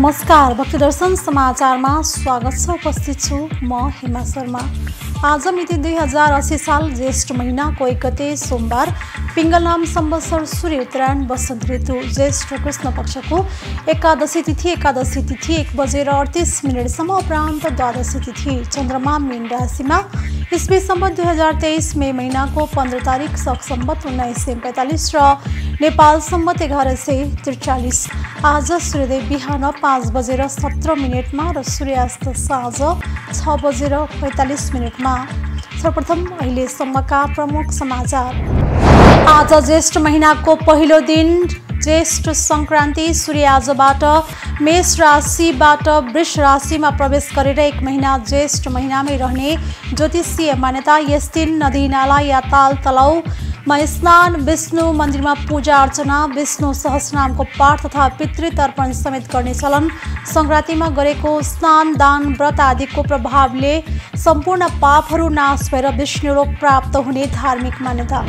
नमस्कार, भक्ति दर्शन समाचारमा स्वागत छ। उपस्थित छु म हेमा शर्मा। आज मिति 2080 साल ज्येष्ठ महिनाको 1 गते सोमबार, पिङ्गलनाम संवत्सर सूर्य उत्तरायण वसन्त ऋतु ज्येष्ठ कृष्ण पक्षको एकादशी तिथि 1:38 अपरान्त द्वादशी तिथि चन्द्रमा मीन राशिमा इस्वी सम्वत 2023 मे महिनाको 15 तारिक शक सम्वत 1945 र नेपाल सम्वत 1143। आज सूर्योदय बिहान 5:17 र सूर्यास्त साँझ 6:45। सर्वप्रथम अहिलेसम्मका प्रमुख समाचार। आज ज्येष्ठ महिनाको पहिलो दिन ज्येष्ठ संक्रान्ति। सूर्य आजबाट मेष राशिबाट वृष राशिमा प्रवेश गरेर 1 महिना ज्येष्ठ महिनामै रहने ज्योतिषीय मान्यता। यस दिन नदी नाला या ताल तलाउमा स्नान, विष्णु मन्दिरमा पूजा अर्चना, विष्णु सहस्रनामको पाठ तथा पितृ तर्पण समेत गर्ने चलन। संक्रान्तिमा गरेको स्नान, दान, व्रत आदिको प्रभावले सम्पूर्ण पापहरू नाश भएर विष्णु लोक प्राप्त हुने धार्मिक मान्यता।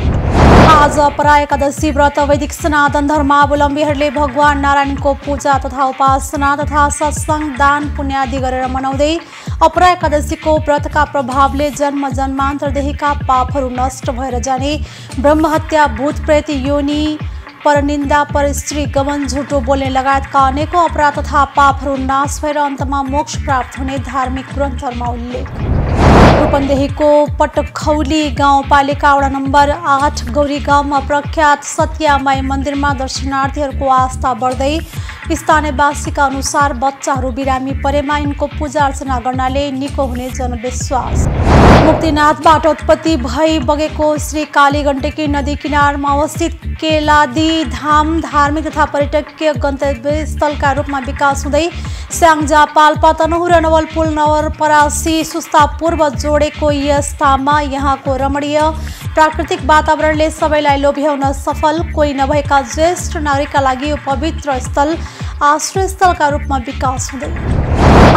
आज अपरा एकादशी व्रत वैदिक सनातन धर्मावलम्बीहरूले भगवान नारायणको पूजा तथा उपासना तथा सत्संग, दान, पुण्य आदि गरेर मनाउँदै अपरा एकादशीको व्रतका प्रभावले जन्म जन्मान्तरदेखिका पापहरू नष्ट भएर जाने, ब्रह्महत्या, भूत प्रेत योनि, परनिन्दा, परस्त्री गमन, झुटो बोल्ने लगायतका अनेकौं अपराध तथा पापहरू नाश भएर अन्तमा मोक्ष प्राप्त हुने धार्मिक ग्रन्थहरूमा उल्लेख। रूपन्देहीको पटखौली गाउँपालिका वडा नम्बर 8 गौरी गाउँमा प्रख्यात सत्यामाई मन्दिरमा दर्शनार्थीहरूको आस्था बढ्दै स्थानीयवासीका अनुसार बच्चाहरू बिरामी परेमा यिनको पूजा अर्चना गर्नाले निको हुने जनविश्वास। मुक्तिनाथबाट उत्पत्ति भई बगेको श्री काली गण्डकी नदी किनारमा अवस्थित केलादी धाम धार्मिक तथा पर्यटकीय गन्तव्य स्थलका रूपमा विकास हुँदै स्याङ्जा, पाल्पा, तनहुँ र नवलपुर, नवलपरासी, सुस्ता पूर्व जोडेको यस धाममा यहाँको रमणीय प्राकृतिक वातावरणले सबैलाई लोभ्याउन सफल। कोही नभएका ज्येष्ठ नागरिकका लागि यो पवित्र स्थल आश्रय स्थलका रूपमा विकास हुँदै।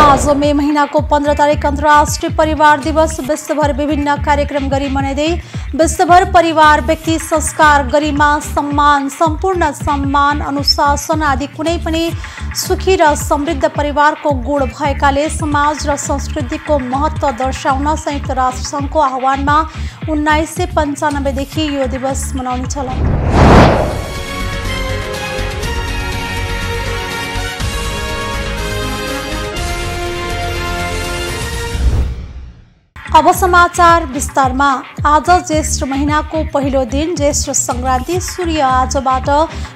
आज मे महिनाको 15 तारिक अन्तर्राष्ट्रिय परिवार दिवस। विश्वभर विभिन्न कार्यक्रम गरी मनाइँदै विश्वभर परिवार, व्यक्ति, संस्कार, गरिमा, सम्मान, सम्पूर्ण सम्मान, अनुशासन आदि कुनै पनि सुखी र समृद्ध परिवारको गुण भएकाले समाज र संस्कृतिको महत्त्व दर्शाउन संयुक्त राष्ट्र सङ्घको आह्वानमा 1995 देखि यो दिवस मनाउने चलन। अब समाचार विस्तारमा। आज ज्येष्ठ महिनाको पहिलो दिन ज्येष्ठ संक्रान्ति। सूर्य आजबाट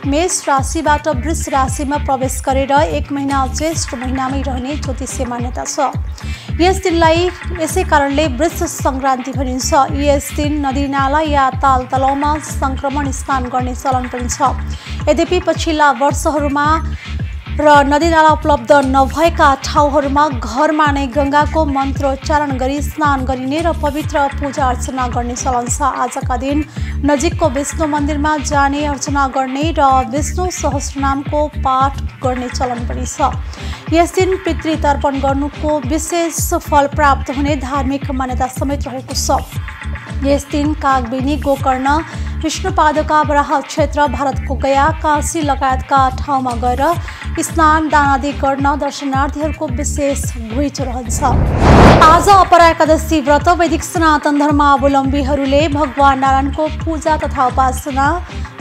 मेष राशिबाट वृष राशिमा प्रवेश गरेर 1 महिना ज्येष्ठ महिनामै रहने ज्योतिषीय मान्यता छ। यस दिनलाई यसै कारणले वृष संक्रान्ति भनिन्छ। यस दिन नदी नाला या ताल तलाउमा संक्रमण स्नान गर्ने चलन पनि छ। यद्यपि पछिल्ला वर्षहरूमा र नदीनाला उपलब्ध नभएका ठाउँहरूमा घरमा नै गङ्गाको मन्त्रोच्चारण गरी स्नान गरिने र पवित्र पूजा अर्चना गर्ने चलन छ। आजका दिन नजिकको विष्णु मन्दिरमा जाने, अर्चना गर्ने र विष्णु सहस्रनामको पाठ गर्ने चलन पनि छ। यस दिन पितृ तर्पण गर्नुको विशेष फल प्राप्त हुने धार्मिक मान्यता समेत रहेको छ। यस दिन कागबेनी, गोकर्ण, विष्णुपादुका, बराह क्षेत्र, भारतको गया, काशी लगायतका ठाउँमा गएर स्नान, दान आदि गर्न दर्शनार्थीहरूको विशेष घुइँचो रहन्छ। आज अपरा एकादशी व्रत वैदिक सनातन धर्मावलम्बीहरूले भगवान नारायणको पूजा तथा उपासना,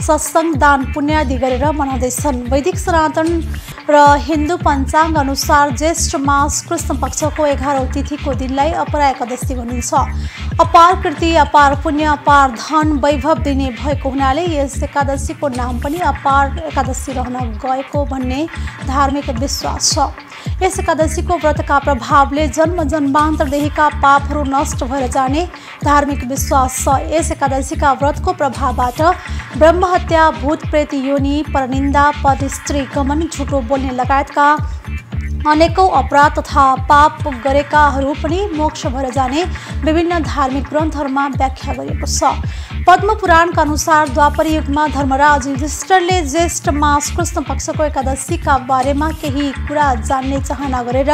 सत्संग, दान, पुण्य आदि गरेर मनाउँदैछन्। वैदिक सनातन र हिन्दू पञ्चाङ्ग अनुसार ज्येष्ठ मास कृष्ण पक्षको 11औं तिथिको दिनलाई अपरा एकादशी भनिन्छ। अपार कृति, अपार पुण्य, अपार धन, वैभव दिने भएको हुनाले यस एकादशीको नाम पनि अपार एकादशी रहन गएको भन्ने धार्मिक विश्वास छ। यस एकादशीको व्रतका प्रभावले जन्म जन्मान्तरदेखिका पापहरू नष्ट भएर जाने धार्मिक विश्वास छ। यस एकादशीका व्रतको प्रभावबाट ब्रह्महत्या, भूत प्रेत योनि, परनिन्दा, परस्त्री गमन, झुटो बोल्ने लगायतका अनेकौं अपराध तथा पाप गरेकाहरू पनि मोक्ष भएर जाने विभिन्न धार्मिक ग्रन्थहरूमा व्याख्या गरिएको छ। पद्म पुराणका अनुसार द्वापर युगमा धर्मराज युधिष्ठिरले ज्येष्ठ मास कृष्ण पक्षको एकादशीका बारेमा केही कुरा जान्ने चाहना गरेर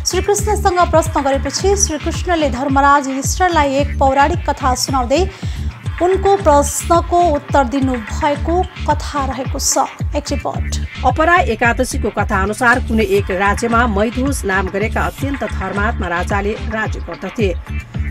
श्रीकृष्णसँग प्रश्न गरेपछि श्रीकृष्णले धर्मराज युधिष्ठिरलाई एक पौराणिक कथा सुनाउँदै उनको प्रश्नको उत्तर दिनुभएको कथा रहेको छ। एक रिपोर्ट। अपरा एकादशीको कथा अनुसार कुनै एक राज्यमा मैधोस नाम गरेका अत्यन्त धर्मात्मा राजाले राज्य गर्दथे।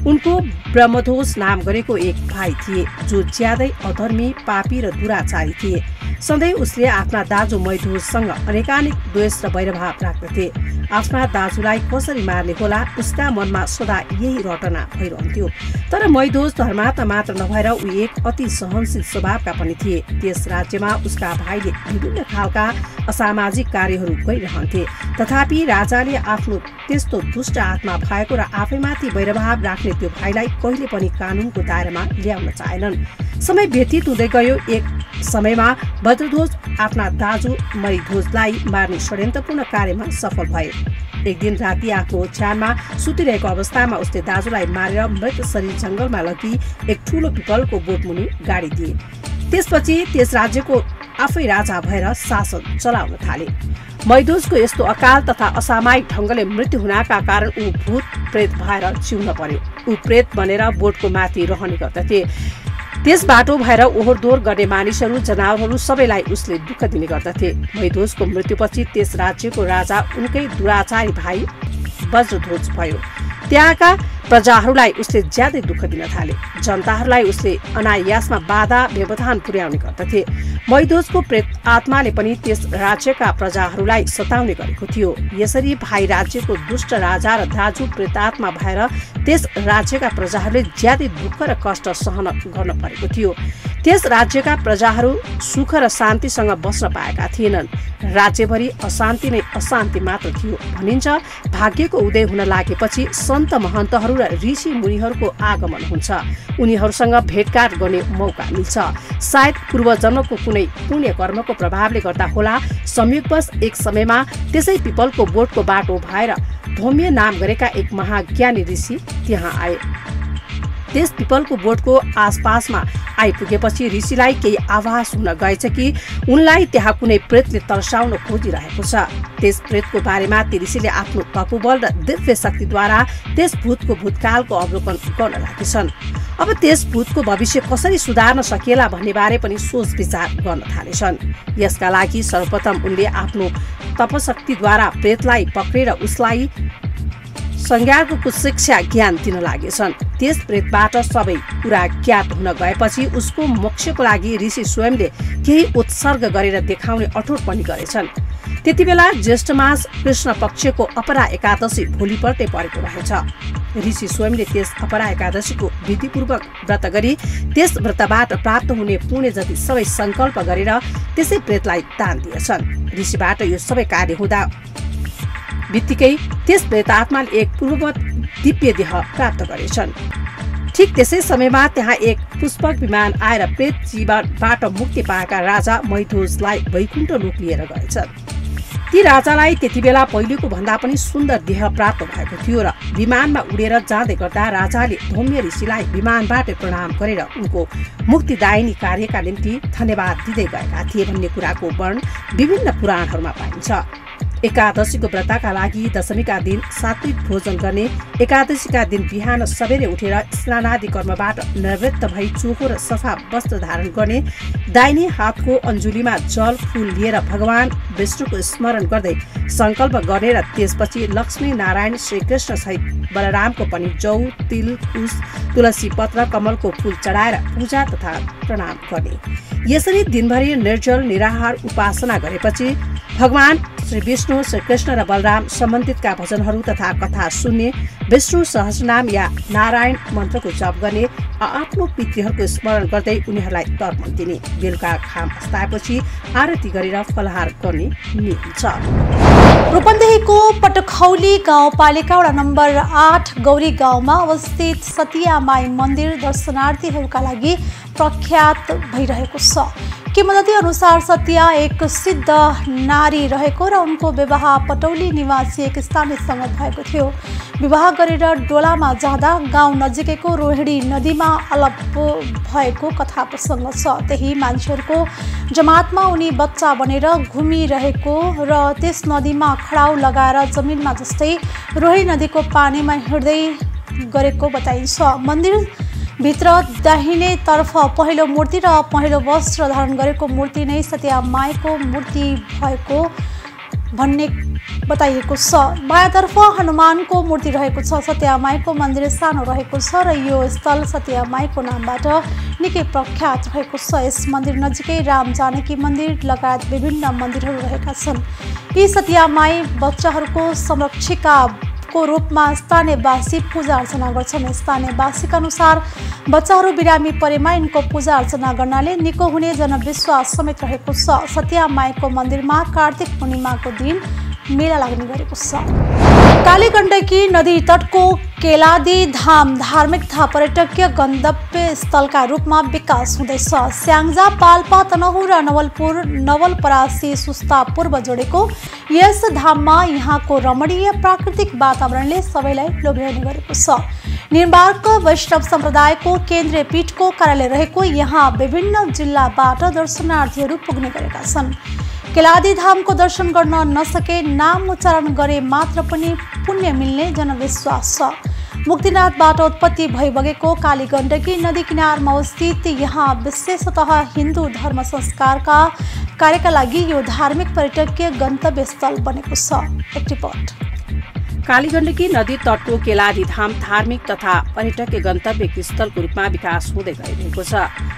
उनको ब्रह्मध्वज नाम गरेको एक भाइ थिए जो ज्यादै अधर्मी, पापी र दुराचारी थिए। सधैँ उसले आफ्ना दाजु मैधोससँग अनेकानेक द्वेष र वैरभाव राख्दथे। आफ्ना दाजुलाई कसरी मार्ने होला उसका मनमा सदा यही रटना भइरहन्थ्यो। तर मैधोस धर्मात्मा मात्र नभएर ऊ एक अति सहनशील स्वभावका पनि थिए। त्यस राज्यमा उसका भाइले विभिन्न खालका असामाजिक कार्यहरू गरिरहन्थे। तथापि राजाले आफ्नो त्यस्तो दुष्ट आत्मा भएको र आफैमाथि वैरभाव राख्ने त्यो भाइलाई कहिले पनि कानुनको दायरामा ल्याउन चाहेनन्। समय व्यतीत हुँदै गयो। एक समयमा वज्रध्वज आफ्ना दाजु मैधोसलाई मार्ने षड्यन्त्रपूर्ण कार्यमा सफल भए। एक दिन राति आफ्नो ओछ्यानमा सुतिरहेको अवस्थामा उसले दाजुलाई मारेर मृत शरीर जङ्गलमा लगी एक ठूलो पिपलको बोटमुनि गाडिदिए। त्यसपछि त्यस राज्यको आफै राजा भएर शासन चलाउन थाले। मैधोसको यस्तो अकाल तथा असामायिक ढङ्गले मृत्यु हुनका कारण ऊ भूत प्रेत भएर जिउन पर्यो। ऊ प्रेत बनेर बोटको माथि रहने गर्दथे। त्यस बाटो भएर ओहोरदोहोर गर्ने मानिसहरू, जनावरहरू सबैलाई उसले दुःख दिने गर्दथे। मैधोसको मृत्युपछि त्यस राज्यको राजा उनकै दुराचारी भाइ वज्रध्वज भयो। त्यहाँका प्रजाहरूलाई उसले ज्यादै दुःख दिन थाले। जनताहरूलाई उसले अनायासमा बाधा व्यवधान पुर्याउने गर्दथे। मैधोसको प्रेत आत्माले पनि त्यस राज्यका प्रजाहरूलाई सताउने गरेको थियो। यसरी भाइ राज्यको दुष्ट राजा र दाजु प्रेतात्मा भएर त्यस राज्यका प्रजाहरूले ज्यादै दुःख र कष्ट सहन गर्न परेको थियो। त्यस राज्यका प्रजाहरू सुख र शान्तिसँग बस्न पाएका थिएनन्। राज्यभरि अशान्ति नै अशान्ति मात्र थियो। भनिन्छ भाग्यको उदय हुन लागेपछि सन्त महन्तहरू र ऋषि मुनिहरूको आगमन हुन्छ। उनीहरूसँग भेटघाट गर्ने मौका मिल्छ। सायद पूर्वजन्मको कुनै पुण्य कर्मको प्रभावले गर्दा होला, संयोगवश एक समयमा त्यसै पिपलको बोटको बाटो भएर धौम्य नाम गरेका एक महाज्ञानी ऋषि त्यहाँ आए। त्यस पिपलको बोटको आसपासमा आइपुगेपछि ऋषिलाई केही आभास हुन गएछ कि उनलाई त्यहाँ कुनै प्रेतले तर्साउन खोजिरहेको छ। त्यस प्रेतको बारेमा ती ऋषिले आफ्नो तपोबल र दिव्य शक्तिद्वारा त्यस भूतको भूतकालको अवलोकन गर्न लागेछन्। अब त्यस भूतको भविष्य कसरी सुधार्न सकिएला भन्ने बारे पनि सोच विचार गर्न थालेछन्। यसका लागि सर्वप्रथम उनले आफ्नो तपशक्तिद्वारा प्रेतलाई पक्रेर उसलाई संज्ञाको शिक्षा ज्ञान दिन लागेछन्। त्यस प्रेतबाट सबै कुरा ज्ञात हुन गएपछि उसको मोक्षको लागि ऋषि स्वयंले केही उत्सर्ग गरेर देखाउने अठोट पनि गरेछन्। त्यति बेला ज्येष्ठ मास कृष्ण पक्षको अपरा एकादशी भोलिपल्टै परेको रहेछ। ऋषि स्वयंले त्यस अपरा एकादशीको विधिपूर्वक व्रत गरी त्यस व्रतबाट प्राप्त हुने पुण्य जति सबै संकल्प गरेर त्यसै प्रेतलाई दान दिएछन्। ऋषिबाट यो सबै कार्य हुँदा बित्तिकै त्यस प्रेतात्माले एक पूर्ववत दिव्य देह प्राप्त गरेछन्। ठिक त्यसै समयमा त्यहाँ एक पुष्पक विमान आएर प्रेत जीवनबाट मुक्ति पाएका राजा मैधोसलाई वैकुण्ठ लोक लिएर गएछन्। ती राजालाई त्यति बेला पहिलेको भन्दा पनि सुन्दर देह प्राप्त भएको थियो र विमानमा उडेर जाँदै गर्दा राजाले धौम्य ऋषिलाई विमानबाट प्रणाम गरेर उनको मुक्तिदायिनी कार्यका निम्ति धन्यवाद दिँदै गएका थिए भन्ने कुराको वर्णन विभिन्न पुराणहरूमा पाइन्छ। एकादशीको व्रतका लागि दशमीका दिन सात्विक भोजन गर्ने, एकादशीका दिन बिहान सबेरै उठेर स्नानादि कर्मबाट निवृत्त भई चोखो र सफा वस्त्र धारण गर्ने, दाहिने हातको अञ्जुलीमा जल फूल लिएर भगवान विष्णुको स्मरण गर्दै संकल्प गर्ने र त्यसपछि लक्ष्मी नारायण श्रीकृष्ण सहित बलरामको पनि जौ, तिल, कुश, तुलसी पत्र, कमलको फूल चढाएर पूजा तथा प्रणाम गर्ने। यसरी दिनभरि निर्जल निराहार उपासना गरेपछि भगवान श्री विष्णु, श्री कृष्ण र बलराम सम्बन्धितका भजनहरू तथा कथा सुन्ने, विष्णु सहस्रनाम या नारायण मन्त्रको जप गर्ने, आफ्नो पितृहरूको स्मरण गर्दै उनीहरूलाई तर्पण दिने। बेलुका खाम अस्ताएपछि आरती गरेर फलहार गर्ने नियम छ। रूपन्देहीको पटखौली गाउँपालिका वडा नम्बर 8 गौरी गाउँमा अवस्थित सतिया माई मन्दिर दर्शनार्थीहरूका लागि प्रख्यात भइरहेको छ। किंवदन्ती अनुसार सतिया एक सिद्ध नारी रहेको र उनको विवाह पटौली निवासी एक स्थानीयसँग भएको थियो। विवाह गरेर डोलामा जाँदा गाउँ नजिकैको रोहिणी नदीमा अलप भएको कथा प्रसङ्ग छ। त्यही मान्छेहरूको जमातमा उनी बच्चा बनेर घुमिरहेको र त्यस नदीमा खडाउ लगाएर जमिनमा जस्तै रोहिणी नदीको पानीमा हिँड्दै गरेको बताइन्छ। मन्दिर भित्र दाहिनेतर्फ पहिलो मूर्ति र पहिलो वस्त्र धारण गरेको मूर्ति नै सत्यामाईको मूर्ति भएको भन्ने बताइएको छ। बायाँतर्फ हनुमानको मूर्ति रहेको छ। सत्यामाईको मन्दिर सानो रहेको छ र यो स्थल सत्यामाईको नामबाट निकै प्रख्यात रहेको छ। यस मन्दिर नजिकै राम जानकी मन्दिर लगायत विभिन्न मन्दिरहरू रहेका छन्। यी सत्यामाई बच्चाहरूको संरक्षिकाको रूपमा स्थानीयवासी पूजा अर्चना गर्छन्। स्थानीयवासीका अनुसार बच्चाहरू बिरामी परेमा यिनको पूजा अर्चना गर्नाले निको हुने जनविश्वास समेत रहेको छ। सत्यामाईको मन्दिरमा कार्तिक पूर्णिमाको दिन मेला लाग्ने गरेको छ। कालीगण्डकी नदी तटको केलादी धाम धार्मिक तथा पर्यटकीय गन्तव्य स्थलका रूपमा विकास हुँदैछ। स्याङ्जा, पाल्पा, तनहुँ र नवलपरासी सुस्ता पूर्व जोडेको यस धाममा यहाँको रमणीय प्राकृतिक वातावरणले सबैलाई लोभ्याउने गरेको छ। निर्मार्क वैष्णव सम्प्रदायको केन्द्रीय पीठको कार्यालय रहेको यहाँ विभिन्न जिल्लाबाट दर्शनार्थीहरू पुग्ने गरेका छन्। केलादी धामको दर्शन गर्न नसके नाम उच्चारण गरे मात्र पनि पुण्य मिल्ने जनविश्वास छ। मुक्तिनाथबाट उत्पत्ति भइबगेको कालीगण्डकी नदी किनारमा अवस्थित यहाँ विशेषतः हिन्दू धर्म संस्कारका कार्यका लागि यो धार्मिक पर्यटकीय गन्तव्य स्थल बनेको छ। एक रिपोर्ट। कालीगण्डकी नदी तटको केलादी धाम धार्मिक तथा पर्यटकीय गन्तव्य स्थलको रूपमा विकास हुँदै गइरहेको छ।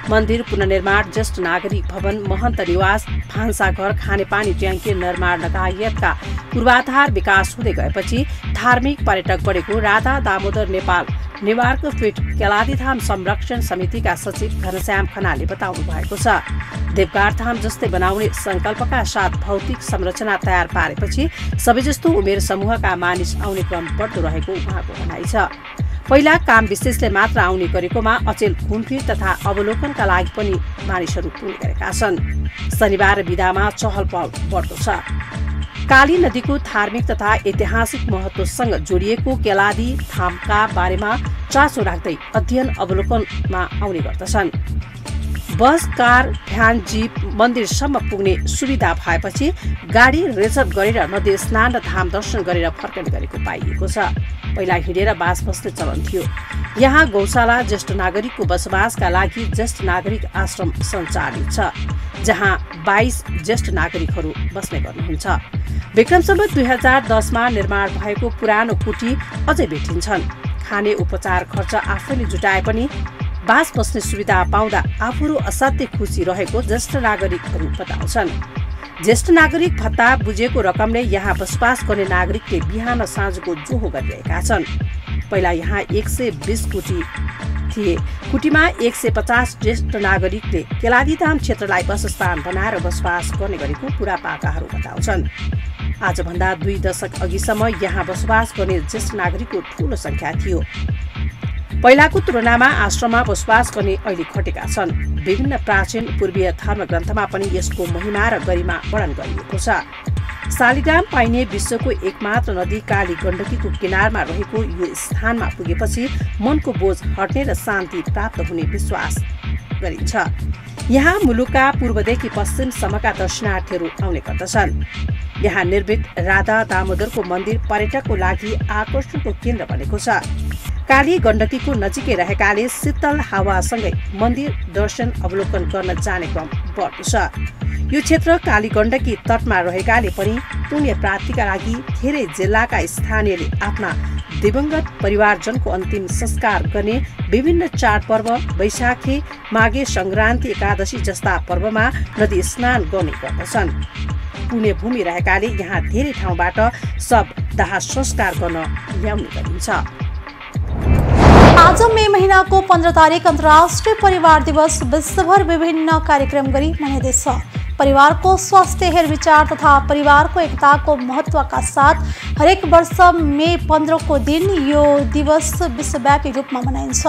मन्दिर पुनर्निर्माण, ज्येष्ठ नागरिक भवन, महन्त निवास, भान्साघर, खानेपानी ट्याङ्की निर्माण लगायतका पूर्वाधार विकास हुँदै गएपछि धार्मिक पर्यटक बढेको राधा दामोदर नेपाल निवार्क पीठ केलादी धाम संरक्षण समितिका सचिव घनश्याम खनालले बताउनु भएको छ। देवघाट धाम जस्तै बनाउने संकल्पका साथ भौतिक संरचना तयार पारेपछि सबैजस्तो उमेर समूहका मानिस आउने क्रम बढ्दो रहेको उहाँको भनाइ छ। पहिला काम विशेषले मात्र आउने गरेकोमा अचेल घुमफिर तथा अवलोकनका लागि पनि मानिसहरू पुग्ने गरेका छन्। शनिबार बिदामा चहल पहल बढ्दो छ। काली नदीको धार्मिक तथा ऐतिहासिक महत्वसँग जोडिएको केलादी धामका बारेमा चासो राख्दै अध्ययन अवलोकनमा आउने गर्दछन्। बस, कार, भ्यान, जीप मन्दिरसम्म पुग्ने सुविधा भएपछि गाडी रिजर्भ गरेर नदी स्नान र धाम दर्शन गरेर फर्कने गरेको पाइएको छ। पहिला हिँडेर बास बस्ने चलन थियो। यहाँ गौशाला, ज्येष्ठ नागरिकको बसोबासका लागि ज्येष्ठ नागरिक आश्रम सञ्चालित छ, जहाँ 22 ज्येष्ठ नागरिकहरू बस्ने गर्नुहुन्छ। विक्रम सम्वत 2010मा निर्माण भएको पुरानो कुटी अझै भेटिन्छन्। खाने उपचार खर्च आफैले जुटाए पनि बास बस्ने सुविधा पाउँदा आफूहरू असाध्यै खुसी रहेको ज्येष्ठ नागरिकहरू बताउँछन्। ज्येष्ठ नागरिक भत्ता बुझेको रकमले यहाँ बसोबास गर्ने नागरिकले बिहान साँझको जोहो गरिरहेका छन्। पहिला यहाँ 120 कुटी थिए। कुटीमा 150 ज्येष्ठ नागरिकले केलादी धाम क्षेत्रलाई वासस्थान बनाएर बसोबास गर्ने गरेको बुढापाकाहरू बताउँछन्। आजभन्दा 2 दशक अघिसम्म यहाँ बसोबास गर्ने ज्येष्ठ नागरिकको ठूलो संख्या थियो। पहिलाको तुलनामा आश्रममा बसोबास गर्ने अहिले घटेका छन्। विभिन्न प्राचीन पूर्वीय धर्म ग्रन्थमा पनि यसको महिमा र गरिमा वर्णन गरिएको छ। शालिग्राम पाइने विश्वको एकमात्र नदी काली गण्डकीको किनारमा रहेको यो स्थानमा पुगेपछि मनको बोझ हट्ने र शान्ति प्राप्त हुने विश्वास गरिन्छ। यहाँ मुलुकका पूर्वदेखि पश्चिमसम्मका दर्शनार्थीहरू आउने गर्दछन्। यहाँ निर्मित राधा दामोदरको मन्दिर पर्यटकको लागि आकर्षणको केन्द्र बनेको छ। काली गण्डकीको नजिकै रहेकाले शीतल हावासँगै मन्दिर दर्शन अवलोकन गर्न जाने क्रम बढ्दो छ। यो क्षेत्र काली गण्डकी तटमा रहेकाले पनि पुण्य प्राप्तिका लागि धेरै जिल्लाका स्थानीयले आफ्ना दिवंगत परिवारजनको अन्तिम संस्कार गर्ने विभिन्न चाडपर्व, वैशाखी, माघे संक्रान्ति, एकादशी जस्ता पर्वमा नदी स्नान गर्ने गर्दछन्। पुण्यभूमि रहेकाले यहाँ धेरै ठाउँबाट सब दाह संस्कार गर्न ल्याउने गरिन्छ। आज मे महिनाको 15 तारिक अन्तर्राष्ट्रिय परिवार दिवस विश्वभर विभिन्न कार्यक्रम गरी मनाइँदैछ। परिवारको स्वास्थ्य, हेरविचार तथा परिवारको एकताको महत्त्वका साथ हरेक वर्ष मे 15 को दिन यो दिवस विश्वव्यापी रूपमा मनाइन्छ।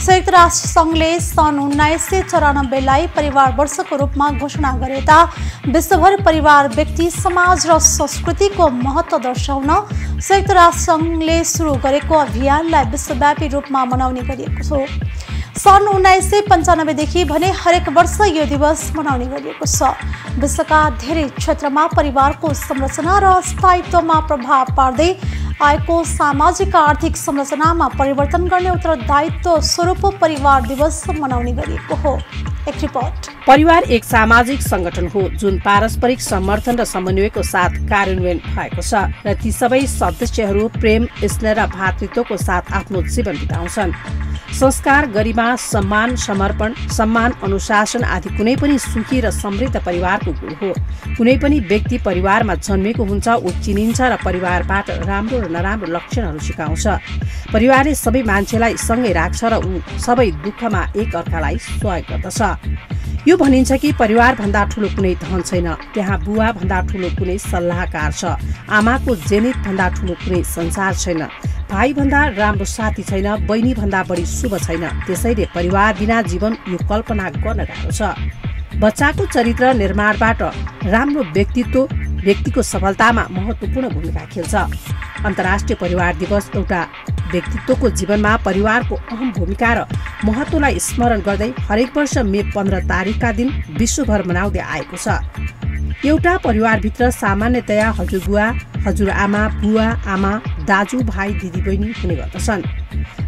संयुक्त राष्ट्र संघले सन् 1994 लाई परिवार वर्षको रूपमा घोषणा गरेता विश्वभर परिवार, व्यक्ति, समाज र संस्कृतिको महत्त्व दर्शाउन संयुक्त राष्ट्र संघले सुरु गरेको अभियानलाई विश्वव्यापी रूपमा मनाउने गरिएको छ। सन् 1995 देखि भने हरेक वर्ष यो दिवस मनाउने गरिएको छ। विश्वका धेरै क्षेत्रमा परिवारको संरचना र स्थायित्वमा प्रभाव पार्दै आएको सामाजिक आर्थिक संरचनामा परिवर्तन गर्ने उत्तरदायित्व स्वरूप परिवार दिवस मनाउने गरिएको हो। एक रिपोर्ट। परिवार एक सामाजिक संगठन हो जुन पारस्परिक समर्थन र समन्वयको साथ कार्यान्वयन भएको छ र ती सबै सदस्यहरू प्रेम, स्नेह र भातृत्वको साथ आफ्नो जीवन बिताउँछन्। संस्कार, गरिमा, सम्मान, समर्पण, सम्मान, अनुशासन आदि कुनै पनि सुखी र समृद्ध परिवारको गुण हो। कुनै पनि व्यक्ति परिवारमा जन्मेको हुन्छ, ऊ चिनिन्छ र परिवारबाट राम्रो र नराम्रो लक्षणहरू सिकाउँछ। परिवारले सबै मान्छेलाई सँगै राख्छ र ऊ सबै दुःखमा एक अर्कालाई सहयोग गर्दछ। यो भनिन्छ कि परिवार भन्दा ठुलो कुनै धन छैन, त्यहाँ बुवा भन्दा ठुलो कुनै सल्लाहकार छ, आमाको जेनित भन्दा ठुलो कुनै संसार छैन, भाइ भन्दा राम्रो साथी छैन, बहिनी भन्दा बढी शुभ छैन। त्यसैले परिवार बिना जीवन यो कल्पना गर्न गाह्रो छ। बच्चाको चरित्र निर्माणबाट राम्रो व्यक्तिको सफलतामा महत्त्वपूर्ण भूमिका खेल्छ। अन्तर्राष्ट्रिय परिवार दिवस एउटा व्यक्तित्वको जीवनमा परिवारको अहम भूमिका र महत्त्वलाई स्मरण गर्दै हरेक वर्ष मे 15 तारिकका दिन विश्वभर मनाउँदै आएको छ। एउटा परिवारभित्र सामान्यतया हजुरबुवा, हजुरआमा, बुवा, आमा, दाजु, भाइ, दिदीबहिनी हुने गर्दछन्।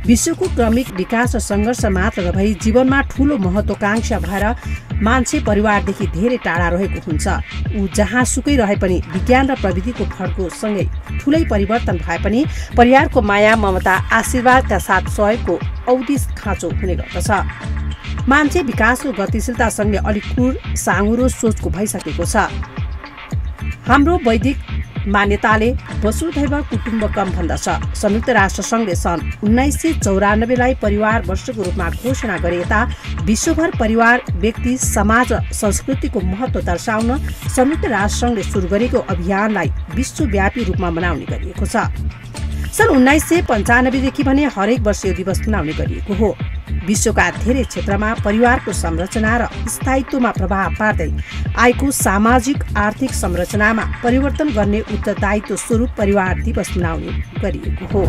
विश्वको क्रमिक विकास र सङ्घर्ष मात्र नभई जीवनमा ठूलो महत्त्वाकांक्षा भएर मान्छे परिवारदेखि धेरै टाढा रहेको हुन्छ। ऊ जहाँ सुकै रहे पनि विज्ञान र प्रविधिको फड्को सँगै ठूलै परिवर्तन भए पनि परिवारको माया, ममता, आशीर्वादका साथ सहयोगको औधी खाँचो हुने गर्दछ। मान्छे विकासको गतिशीलतासँगै अलिक क्रूर, साँघुरो सोचको भइसकेको छ। हाम्रो वैदिक मान्यताले वसुधैव कुटुम्बकम भन्दछ। संयुक्त राष्ट्र संघले सन् 1994 परिवार वर्षको रूपमा घोषणा गरे यता विश्वभर परिवार, व्यक्ति, समाज र संस्कृतिको महत्त्व दर्शाउन संयुक्त राष्ट्र संघले सुरु गरेको अभियानलाई विश्वव्यापी रूपमा मनाउने गरिएको छ। सन् 1995 देखि भने हरेक वर्ष यो दिवस मनाउने गरिएको हो। विश्वका धेरै क्षेत्रमा परिवारको संरचना र स्थायित्वमा प्रभाव पार्दै आएको सामाजिक आर्थिक संरचनामा परिवर्तन गर्ने उत्तरदायित्व स्वरूप परिवार दिवस मनाउने गरिएको हो।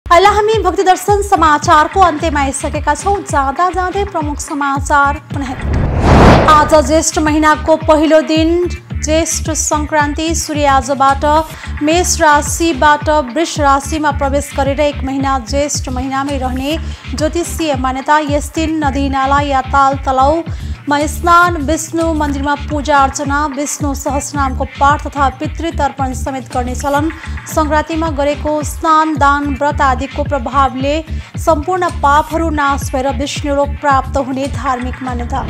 अहिले हामी भक्ति दर्शन समाचारको अन्त्यमा आइसकेका छौँ। जाँदा जाँदै प्रमुख समाचार पुनः। आज ज्येष्ठ महिनाको पहिलो दिन ज्येष्ठ संक्रान्ति। सूर्य आजबाट मेष राशिबाट वृष राशिमा प्रवेश गरेर एक महिना ज्येष्ठ महिनामै रहने ज्योतिषीय मान्यता। यस दिन नदी, नाला या ताल तलाउमा स्नान, विष्णु मन्दिरमा पूजा अर्चना, विष्णु सहस्रनामको पाठ तथा पितृ तर्पण समेत गर्ने चलन। संक्रान्तिमा गरेको स्नान, दान, व्रत आदिको प्रभावले सम्पूर्ण पापहरू नाश भएर विष्णु लोक प्राप्त हुने धार्मिक मान्यता।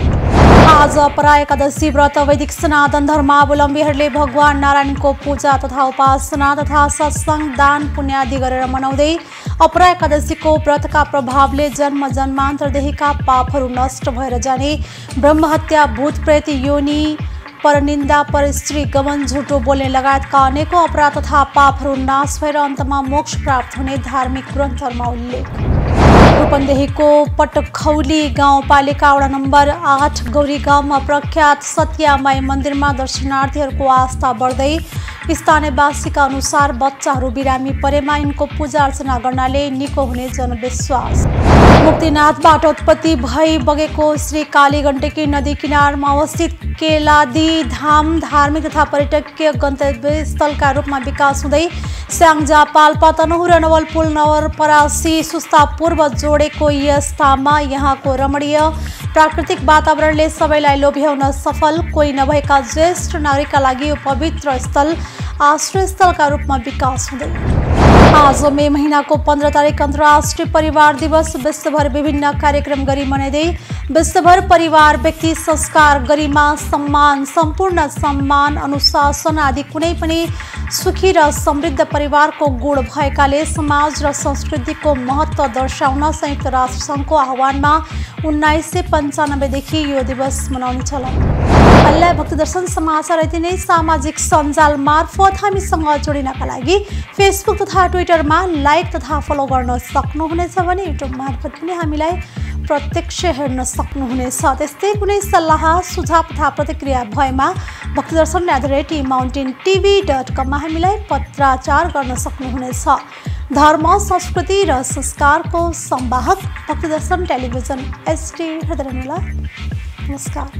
आज अपरा एकादशी व्रत। वैदिक सनातन धर्मावलम्बीहरूले भगवान नारायणको पूजा तथा उपासना तथा सत्संग, दान, पुण्य आदि गरेर मनाउँदै अपरा एकादशीको व्रतका प्रभावले जन्म जन्मान्तरदेखिका पापहरू नष्ट भएर जाने, ब्रह्महत्या, भूत प्रेत योनि, परनिन्दा, परस्त्री गमन, झुटो बोल्ने लगायतका अनेकौं अपराध तथा पापहरू नाश भएर अन्तमा मोक्ष प्राप्त हुने धार्मिक ग्रन्थहरूमा उल्लेख। रूपन्देहीको पटखौली गाउँपालिका वडा नम्बर 8 गौरी गाउँमा प्रख्यात सत्यामाई मन्दिरमा दर्शनार्थीहरूको आस्था बढ्दै स्थानीयवासीका अनुसार बच्चाहरू बिरामी परेमा यिनको पूजा अर्चना गर्नाले निको हुने जनविश्वास। मुक्तिनाथबाट उत्पत्ति भई बगेको श्री काली गण्डकी नदी किनारमा अवस्थित केलादी धाम धार्मिक तथा पर्यटकीय गन्तव्य स्थलका रूपमा विकास हुँदै स्याङ्जा, पाल्पा, तनहुर, नवलपुर, नवलपरासी, सुस्ता पूर्व जोडेको यस धाममा यहाँको रमणीय प्राकृतिक वातावरणले सबैलाई लोभ्याउन सफल। कोही नभएका ज्येष्ठ नागरिकका लागि यो पवित्र स्थल आश्रय स्थलका रूपमा विकास हुँदै। आज मे महिनाको 15 तारिक अन्तर्राष्ट्रिय परिवार दिवस। विश्वभर विभिन्न कार्यक्रम गरी मनाइँदै विश्वभर परिवार, व्यक्ति, संस्कार, गरिमा, सम्मान, सम्पूर्ण सम्मान, अनुशासन आदि कुनै पनि सुखी र समृद्ध परिवारको गुण भएकाले समाज र संस्कृतिको महत्त्व दर्शाउन संयुक्त राष्ट्र सङ्घको आह्वानमा 1995 देखि यो दिवस मनाउने चलन। अहिले भक्ति दर्शन समाचार यति नै। सामाजिक सञ्जाल मार्फत हामीसँग जोडिनका लागि फेसबुक तथा ट्विटरमा लाइक तथा फलो गर्न सक्नुहुनेछ भने युट्युब मार्फत पनि हामीलाई प्रत्यक्ष हेर्न सक्नुहुनेछ। त्यस्तै कुनै सल्लाह, सुझाव तथा प्रतिक्रिया भएमा भक्तिदर्शन@mountaintv.com मा हामीलाई पत्राचार गर्न सक्नुहुनेछ। धर्म, संस्कृति र संस्कारको संवाहक भक्तिदर्शन टेलिभिजन HD हेर्दै रहनुहोला। नमस्कार।